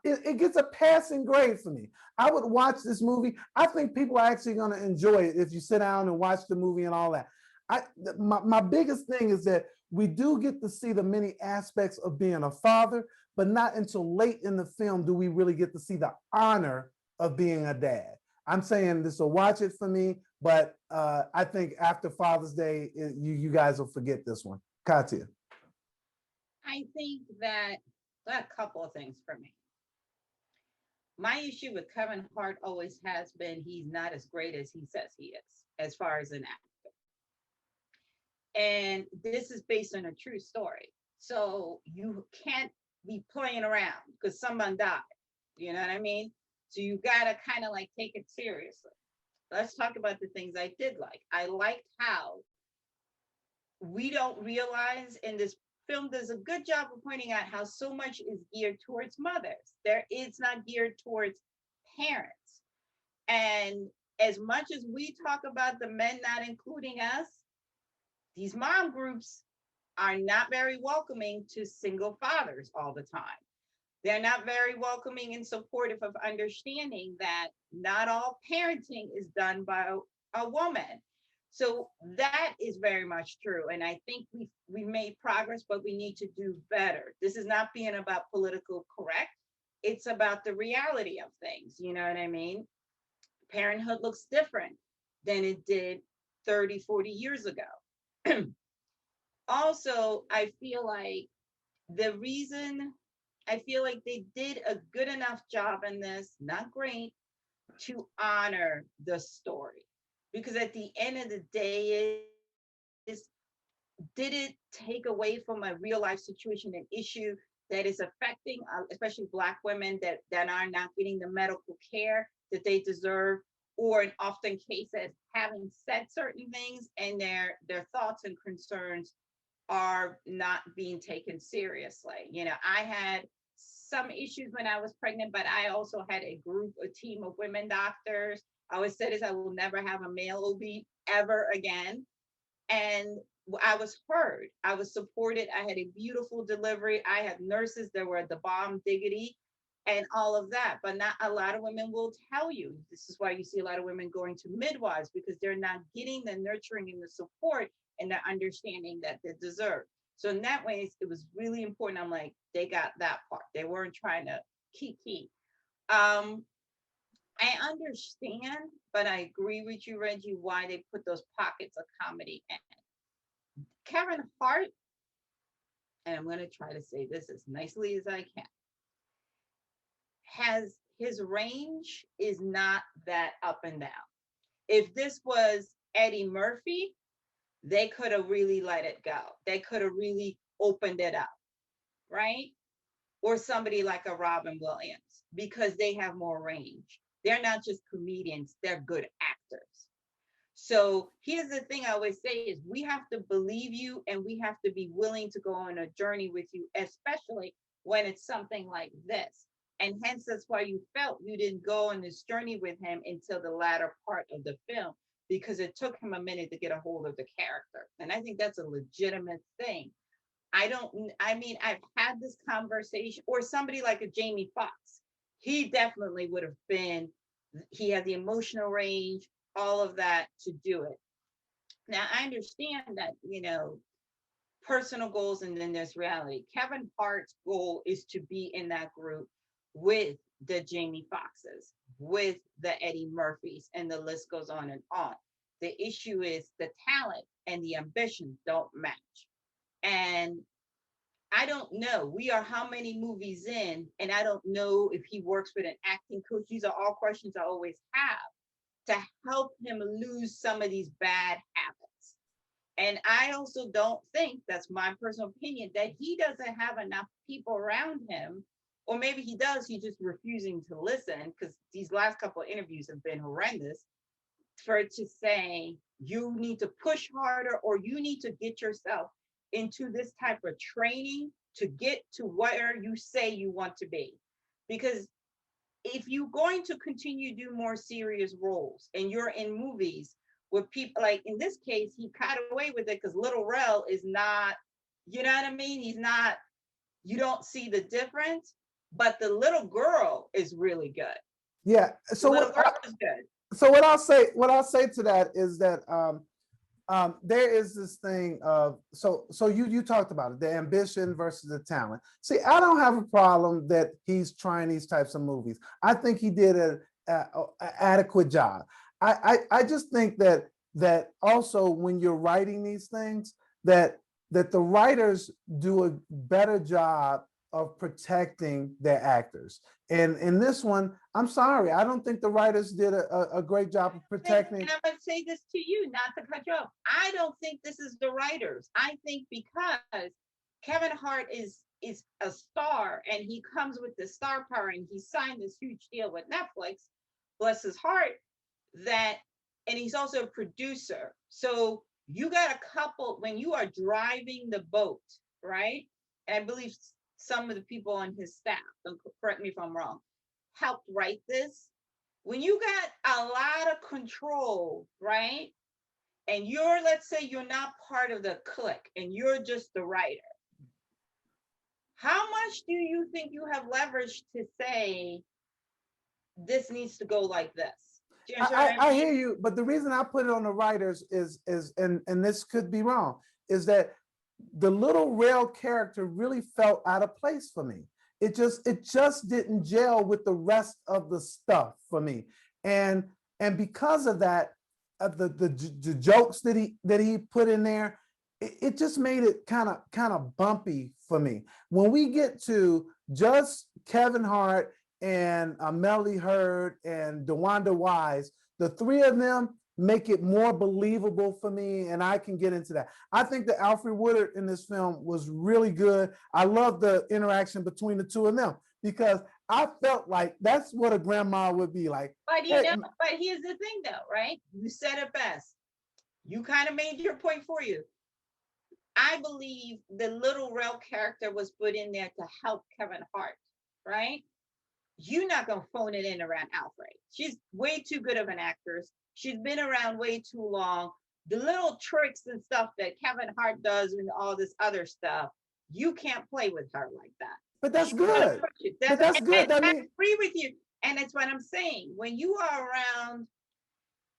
It gets a passing grade for me. I would watch this movie. I think people are actually going to enjoy it if you sit down and watch the movie and all that. My biggest thing is that we do get to see the many aspects of being a father, but not until late in the film do we really get to see the honor of being a dad. I'm saying this will watch it for me, but I think after Father's Day, you guys will forget this one. Katya. I think that a couple of things for me. My issue with Kevin Hart always has been he's not as great as he says he is, as far as an actor. And this is based on a true story. So you can't be playing around because someone died. You know what I mean? So you got to kind of like take it seriously. Let's talk about the things I did like. I liked how we don't realize, in this film does a good job of pointing out how so much is geared towards mothers. It's not geared towards parents. And as much as we talk about the men not including us, these mom groups are not very welcoming to single fathers all the time. They're not very welcoming and supportive of understanding that not all parenting is done by a woman. So that is very much true. And I think we made progress, but we need to do better. This is not being about political correct. It's about the reality of things. You know what I mean? Parenthood looks different than it did 30, 40 years ago. Also, the reason I feel like they did a good enough job in this, not great, to honor the story. Because at the end of the day, did it take away from a real life situation, an issue that is affecting especially Black women that are not getting the medical care that they deserve, or in often cases having said certain things and their thoughts and concerns are not being taken seriously. You know, I had some issues when I was pregnant, but I also had a team of women doctors. I always said is I will never have a male OB ever again. And I was heard. I was supported. I had a beautiful delivery. I had nurses that were the bomb diggity. and all of that. But not a lot of women will tell you. This is why you see a lot of women going to midwives, because they're not getting the nurturing and the support and the understanding that they deserve. So in that way, it was really important. I'm like, they got that part. They weren't trying to kiki. I understand, but I agree with you, Reggie, why they put those pockets of comedy in. Kevin Hart, and I'm going to try to say this as nicely as I can, has his range is not that up and down. If this was Eddie Murphy, they could have really let it go. They could have really opened it up, right? Or somebody like a Robin Williams, because they have more range. They're not just comedians, they're good actors. So here's the thing I always say is we have to believe you and we have to be willing to go on a journey with you, especially when it's something like this. And hence that's why you felt you didn't go on this journey with him until the latter part of the film, because it took him a minute to get a hold of the character. And I think that's a legitimate thing. I mean, I've had this conversation, or somebody like a Jamie Foxx, he definitely would have been, he had the emotional range, all of that to do it. Now, I understand that, personal goals and then there's reality. Kevin Hart's goal is to be in that group with the Jamie Foxxes, with the Eddie Murphys, and the list goes on and on. The issue is the talent and the ambition don't match. And I don't know. We are how many movies in, and I don't know if he works with an acting coach. These are all questions I always have to help him lose some of these bad habits. And I also don't think, that's my personal opinion, that he doesn't have enough people around him, or maybe he does, he's just refusing to listen, because these last couple of interviews have been horrendous, for it to say, you need to push harder, or you need to get yourself into this type of training to get to where you say you want to be. Because if you're going to continue to do more serious roles and you're in movies with people, like in this case, he got away with it because Little Rel is not, you know what I mean? He's not, you don't see the difference, but the little girl is really good. Yeah. So the little girl is good. So what I'll say to that is that there is this thing of, so you talked about it, the ambition versus the talent. See, I don't have a problem that he's trying these types of movies. I think he did an adequate job. I just think that also when you're writing these things, that the writers do a better job of protecting their actors. And in this one, I'm sorry, I don't think the writers did a great job of protecting. And I'm going to say this to you, not to cut you off. I don't think this is the writers. I think because Kevin Hart is a star and he comes with the star power and he signed this huge deal with Netflix, bless his heart, that, and he's also a producer. So you got a couple, when you are driving the boat, right? And I believe some of the people on his staff, don't correct me if I'm wrong, helped write this. When you got a lot of control, right? And you're, let's say you're not part of the clique and you're just the writer. How much do you think you have leverage to say this needs to go like this? I hear you, but the reason I put it on the writers is and this could be wrong, is that the Little Rel character really felt out of place for me. It just didn't gel with the rest of the stuff for me, and because of that, the jokes that he put in there, it just made it kind of bumpy for me. When we get to just Kevin Hart and Melody Hurd and DeWanda Wise, the three of them make it more believable for me, and I can get into that. I think that Alfred Woodard in this film was really good. I love the interaction between the two of them because I felt like that's what a grandma would be like. But but here's the thing though, right? You said it best. You kind of made your point for you. I believe the Little Rel character was put in there to help Kevin Hart, right? You're not going to phone it in around Alfred. She's way too good of an actress. She's been around way too long. The little tricks and stuff that Kevin Hart does and all this other stuff, you can't play with her like that. But that's She's gonna good. push you. But that's good. And That I means agree with you. And that's what I'm saying. When you are around,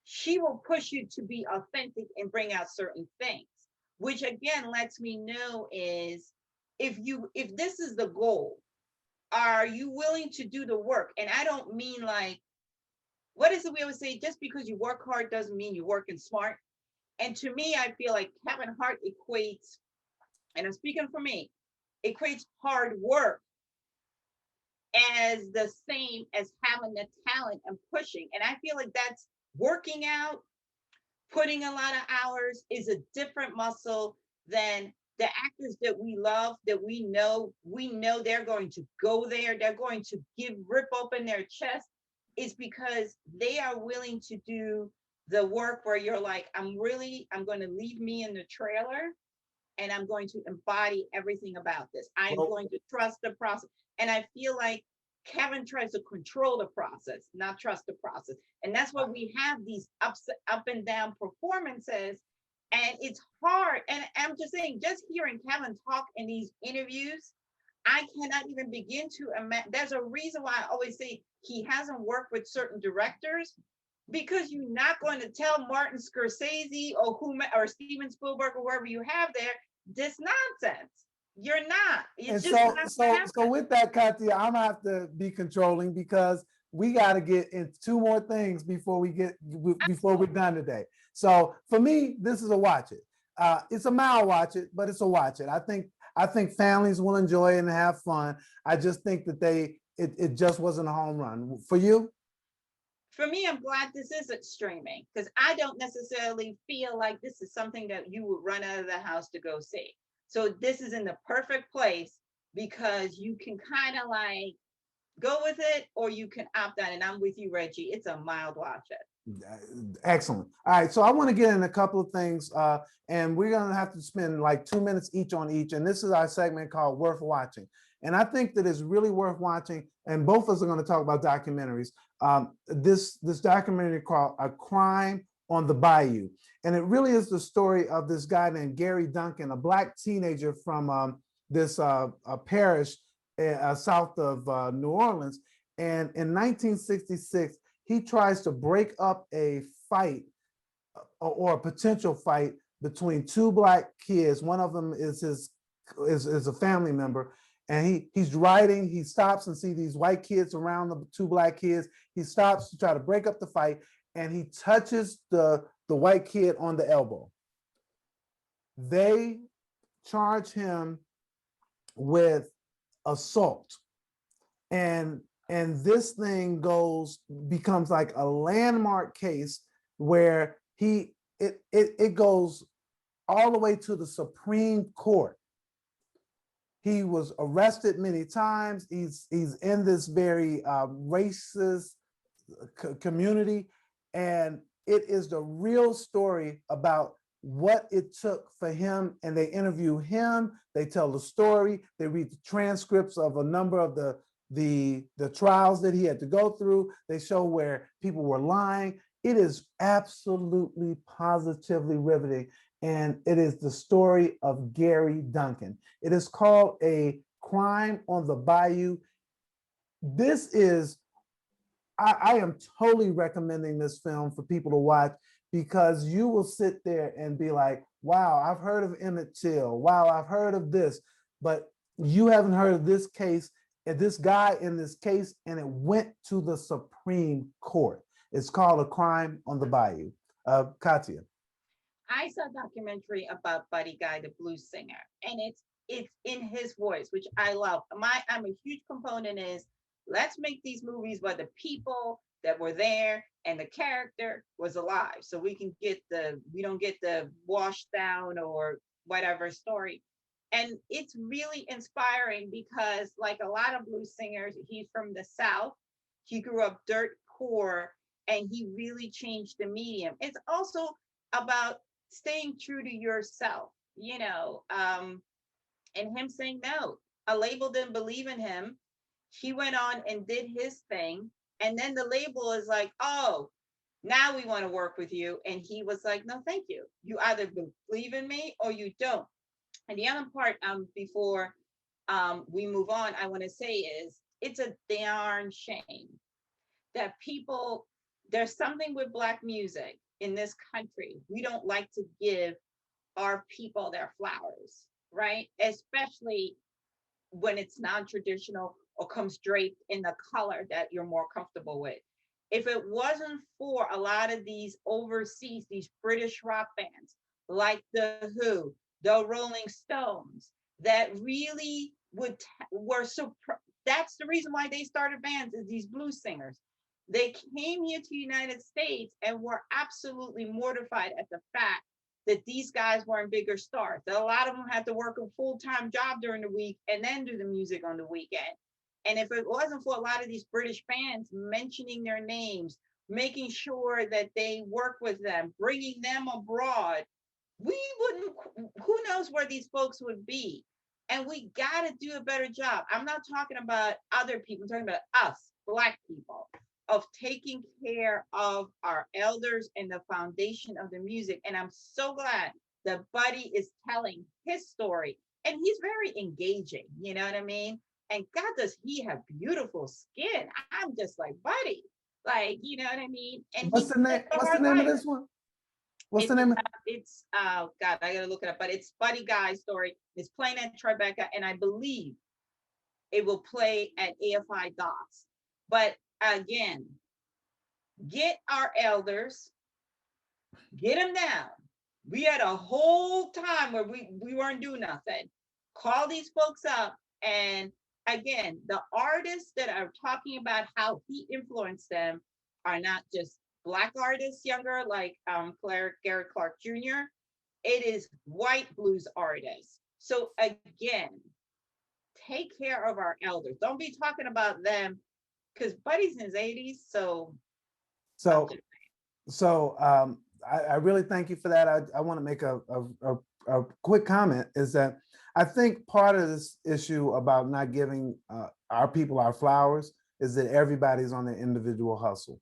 she will push you to be authentic and bring out certain things, which again lets me know is if this is the goal, are you willing to do the work? And I don't mean like, what is it we always say? Just because you work hard doesn't mean you're working smart. And to me, I feel like Kevin Hart equates, and I'm speaking for me, equates hard work as the same as having the talent and pushing. And I feel like that's working out, putting a lot of hours is a different muscle than the actors that we love, that we know they're going to go there, they're going to rip open their chest, is because they are willing to do the work where you're like, I'm going to leave me in the trailer and I'm going to embody everything about this. I am well, going to trust the process. And I feel like Kevin tries to control the process, not trust the process. And that's why we have these up and down performances. And it's hard. And I'm just saying, just hearing Kevin talk in these interviews, I cannot even begin to imagine. There's a reason why I always say he hasn't worked with certain directors, because you're not going to tell Martin Scorsese or Steven Spielberg or whoever you have there this nonsense. You're not. It's and just not gonna so happen. with that, Katya, I'm gonna have to be controlling because we got to get into two more things before we're done today. So for me, this is a watch it. It's a mild watch it, but it's a watch it. I think families will enjoy it and have fun. I just think that it just wasn't a home run for you. For me, I'm glad this isn't streaming, because I don't necessarily feel like this is something that you would run out of the house to go see. So this is in the perfect place because you can kind of like go with it or you can opt out. And I'm with you, Reggie. It's a mild watch it. Excellent. All right, so I want to get in a couple of things, and we're going to have to spend like 2 minutes each on each. And this is our segment called Worth Watching. And I think that it's really worth watching. And both of us are going to talk about documentaries. This documentary called A Crime on the Bayou. And it really is the story of this guy named Gary Duncan, a Black teenager from this parish south of New Orleans. And in 1966, he tries to break up a fight or a potential fight between two Black kids. One of them is is a family member, and he's riding. He stops and see these white kids around the two Black kids. He stops to try to break up the fight, and he touches the white kid on the elbow. They charge him with assault, and this thing becomes like a landmark case where it goes all the way to the Supreme Court. He was arrested many times. He's in this very racist community, and it is the real story about what it took for him. And they interview him, they tell the story, they read the transcripts of a number of the trials that he had to go through. They show where people were lying. It is absolutely positively riveting. And it is the story of Gary Duncan. It is called A Crime on the Bayou. This is, I am totally recommending this film for people to watch, because you will sit there and be like, wow, I've heard of Emmett Till. Wow, I've heard of this, but you haven't heard of this case and this guy in this case, and it went to the Supreme Court. It's called A Crime on the Bayou. Katya. I saw a documentary about Buddy Guy, the blues singer, and it's in his voice, which I love. I'm a huge component is, let's make these movies where the people that were there and the character was alive, so we don't get the washed down or whatever story. And it's really inspiring because, like a lot of blues singers, he's from the South. He grew up dirt poor, and he really changed the medium. It's also about staying true to yourself, and him saying no. A label didn't believe in him. He went on and did his thing. And then the label is like, oh, now we want to work with you. And he was like, no, thank you. You either believe in me or you don't. And the other part, before we move on, I want to say is it's a darn shame that people, there's something with Black music in this country. We don't like to give our people their flowers, right? Especially when it's non-traditional or comes draped in the color that you're more comfortable with. If it wasn't for a lot of these overseas, these British rock bands like The Who, the Rolling Stones, that really were so, that's the reason why they started bands, is these blues singers. They came here to the United States and were absolutely mortified at the fact that these guys weren't bigger stars, that a lot of them had to work a full-time job during the week and then do the music on the weekend. And if it wasn't for a lot of these British fans mentioning their names, making sure that they work with them, bringing them abroad, we wouldn't, who knows where these folks would be. And we got to do a better job. I'm not talking about other people, I'm talking about us, Black people, of taking care of our elders and the foundation of the music. And I'm so glad that Buddy is telling his story. And he's very engaging, you know what I mean? And God, does he have beautiful skin? I'm just like, Buddy, like, you know what I mean? And What's he the name? What's the name of this one? What's the name? It's oh God, I gotta look it up, but it's Buddy Guy's story. It's playing at Tribeca, and I believe it will play at AFI Docs. But again, get our elders, get them down. We had a whole time where we weren't doing nothing. Call these folks up, and again, the artists that are talking about how he influenced them are not just Black artists, younger, like Gary Clark Jr. It is white blues artists. So again, take care of our elders. Don't be talking about them, because Buddy's in his 80s. So I really thank you for that. I want to make a quick comment, is that I think part of this issue about not giving our people our flowers is that everybody's on their individual hustle.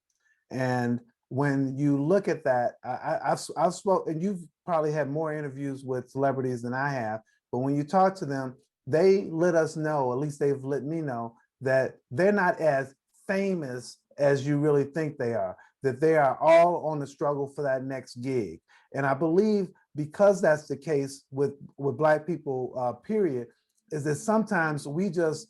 And when you look at that, I've spoken, and you've probably had more interviews with celebrities than I have, but when you talk to them, they let us know, at least they've let me know, that they're not as famous as you really think they are, that they are all on the struggle for that next gig. And I believe because that's the case with Black people, period, is that sometimes we just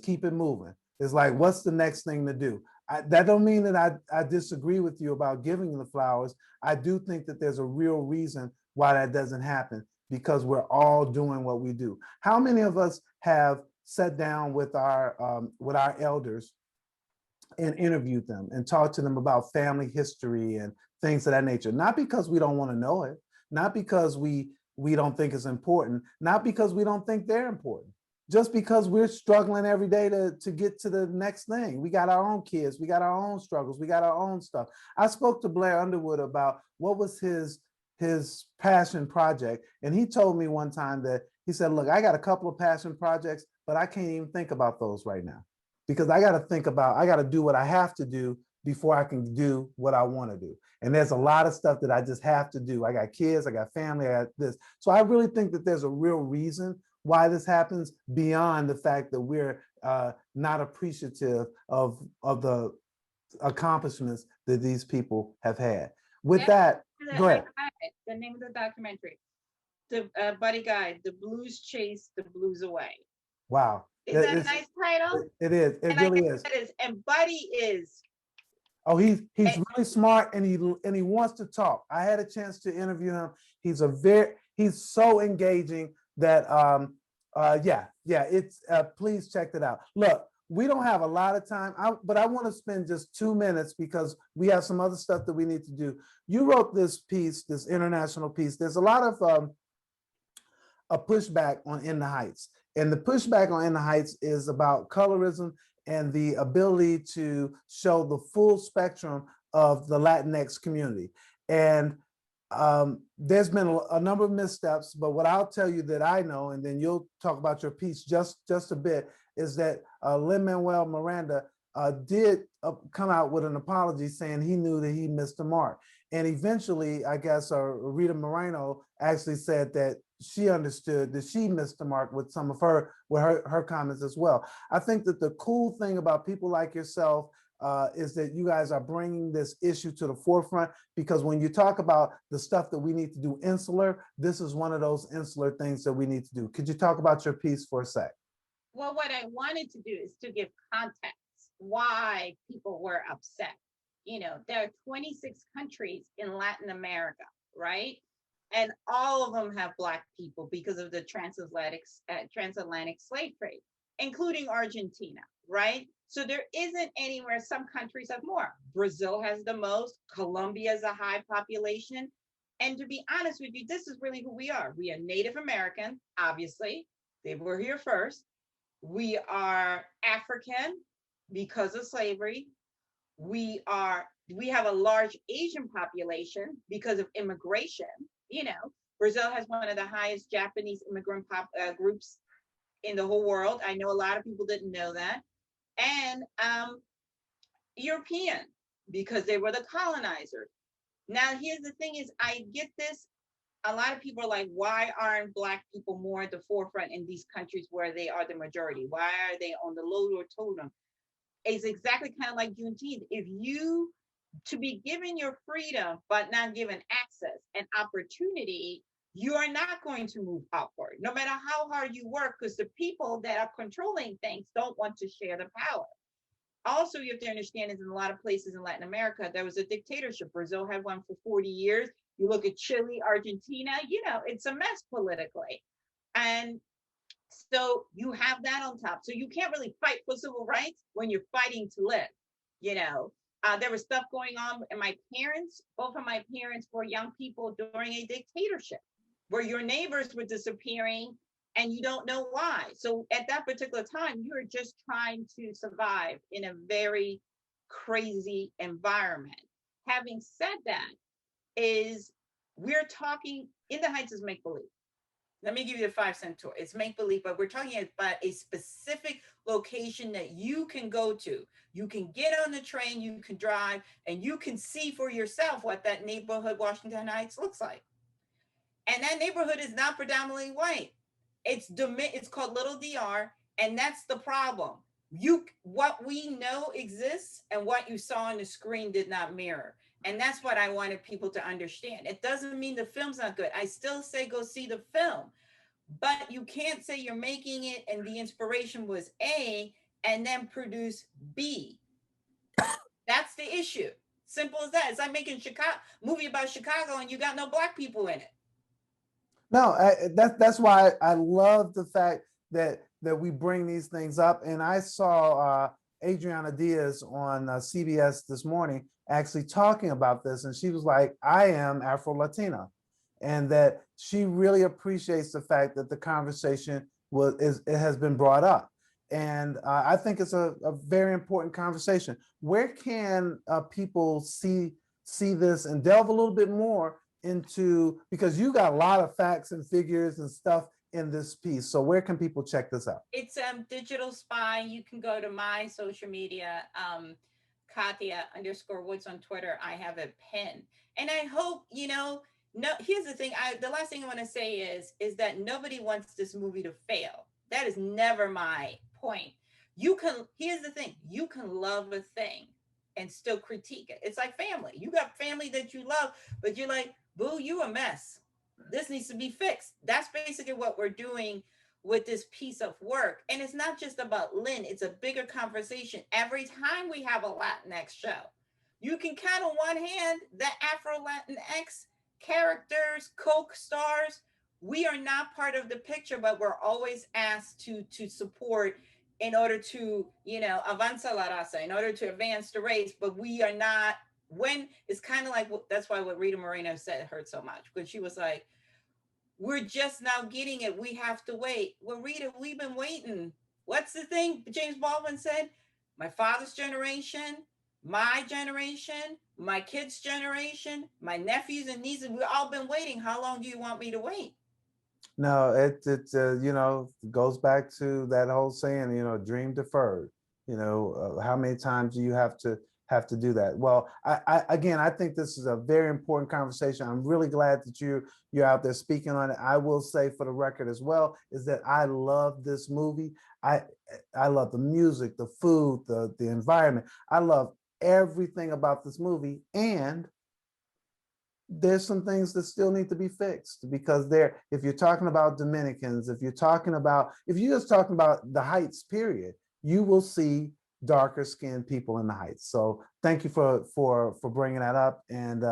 keep it moving. It's like, what's the next thing to do? That don't mean that I disagree with you about giving the flowers. I do think that there's a real reason why that doesn't happen, because we're all doing what we do. How many of us have sat down with our elders and interviewed them and talked to them about family history and things of that nature? Not because we don't want to know it, not because we don't think it's important, not because we don't think they're important, just because we're struggling every day to get to the next thing. We got our own kids, we got our own struggles, we got our own stuff. I spoke to Blair Underwood about what was his passion project, and he told me one time that he said, look, I got a couple of passion projects, but I can't even think about those right now, because I got to do what I have to do before I can do what I want to do. And there's a lot of stuff that I just have to do. I got kids, I got family, I got this. So I really think that there's a real reason why this happens, beyond the fact that we're not appreciative of the accomplishments that these people have had. With that, go ahead. The name of the documentary, the Buddy Guy, The Blues Chase the Blues Away. Wow. Is that a nice title? It is. It really is. And Buddy is. Oh, he's really smart, and he wants to talk. I had a chance to interview him. He's so engaging that it's please check that out. Look, we don't have a lot of time, but I want to spend just 2 minutes because we have some other stuff that we need to do. You wrote this piece, this international piece. There's a lot of a pushback on In the Heights. And the pushback on In the Heights is about colorism and the ability to show the full spectrum of the Latinx community. And there's been a number of missteps, but what I'll tell you that I know, and then you'll talk about your piece just a bit, is that Lin-Manuel Miranda did come out with an apology saying he knew that he missed the mark. And eventually, I guess, Rita Moreno actually said that she understood that she missed the mark with some of her comments as well. I think that the cool thing about people like yourself is that you guys are bringing this issue to the forefront, because when you talk about the stuff that we need to do insular, this is one of those insular things that we need to do. Could you talk about your piece for a sec? Well, what I wanted to do is to give context why people were upset. You know, there are 26 countries in Latin America, right? And all of them have Black people because of the transatlantic slave trade, including Argentina, right? So there isn't anywhere, some countries have more. Brazil has the most, Colombia has a high population. And to be honest with you, this is really who we are. We are Native American, obviously. They were here first. We are African because of slavery. We have a large Asian population because of immigration. You know, Brazil has one of the highest Japanese immigrant groups in the whole world. I know a lot of people didn't know that. And European because they were the colonizers. Now, here's the thing: is I get this. A lot of people are like, why aren't Black people more at the forefront in these countries where they are the majority? Why are they on the lower totem? It's exactly kind of like Juneteenth. If you to be given your freedom but not given access and opportunity, you are not going to move upward, no matter how hard you work, because the people that are controlling things don't want to share the power. Also, you have to understand is in a lot of places in Latin America, there was a dictatorship. Brazil had one for 40 years. You look at Chile, Argentina, you know, it's a mess politically. And so you have that on top. So you can't really fight for civil rights when you're fighting to live, you know. There was stuff going on, and my parents, both of my parents were young people during a dictatorship where your neighbors were disappearing and you don't know why. So at that particular time, you're just trying to survive in a very crazy environment. Having said that, is we're talking in the Heights is make believe. Let me give you a 5 cent tour. It's make believe, but we're talking about a specific location that you can go to. You can get on the train, you can drive, and you can see for yourself what that neighborhood, Washington Heights, looks like. And that neighborhood is not predominantly white. It's called Little DR, and that's the problem. What we know exists and what you saw on the screen did not mirror. And that's what I wanted people to understand. It doesn't mean the film's not good. I still say go see the film, but you can't say you're making it and the inspiration was A and then produce B. That's the issue. Simple as that. It's like making Chicago movie about Chicago and you got no Black people in it. No, that's why I love the fact that we bring these things up. And I saw Adriana Diaz on CBS this morning actually talking about this, and she was like, "I am Afro-Latina," and that she really appreciates the fact that the conversation it has been brought up. And I think it's a very important conversation. Where can people see this and delve a little bit more into, because you got a lot of facts and figures and stuff in this piece. So where can people check this out? It's Digital Spy. You can go to my social media, Katia_Woods on Twitter. I have a pin. And I hope, no, here's the thing. The last thing I want to say is that nobody wants this movie to fail. That is never my point. Here's the thing, you can love a thing and still critique it. It's like family. You got family that you love, but you're like, boo, you a mess. This needs to be fixed. That's basically what we're doing with this piece of work. And it's not just about Lynn, it's a bigger conversation. Every time we have a Latinx show, you can count on one hand the Afro-Latinx characters, co-stars. We are not part of the picture, but we're always asked to support in order to, avanza la raza, in order to advance the race, but we are not. When it's kind of like, that's why what Rita Moreno said hurt so much, because she was like, we're just now getting it. We have to wait. Well, Rita, we've been waiting. What's the thing James Baldwin said? My father's generation, my generation, my kids' generation, my nephews and nieces, we've all been waiting. How long do you want me to wait? No, it goes back to that whole saying, dream deferred. How many times do you have to have to do that. Well, again, I think this is a very important conversation. I'm really glad that you're out there speaking on it. I will say for the record as well is that I love this movie. I I love the music, the food, the environment. I love everything about this movie, and there's some things that still need to be fixed because there, if you're talking about Dominicans, if you're just talking about the Heights, period, you will see darker skinned people in the Heights. So thank you for bringing that up, and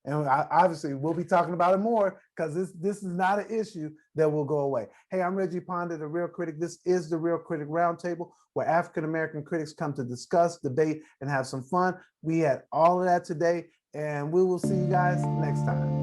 obviously we'll be talking about it more because this is not an issue that will go away. Hey, I'm Reggie Ponder, the Real Critic. This is the Real Critic Roundtable, where African American critics come to discuss, debate, and have some fun. We had all of that today, and we will see you guys next time.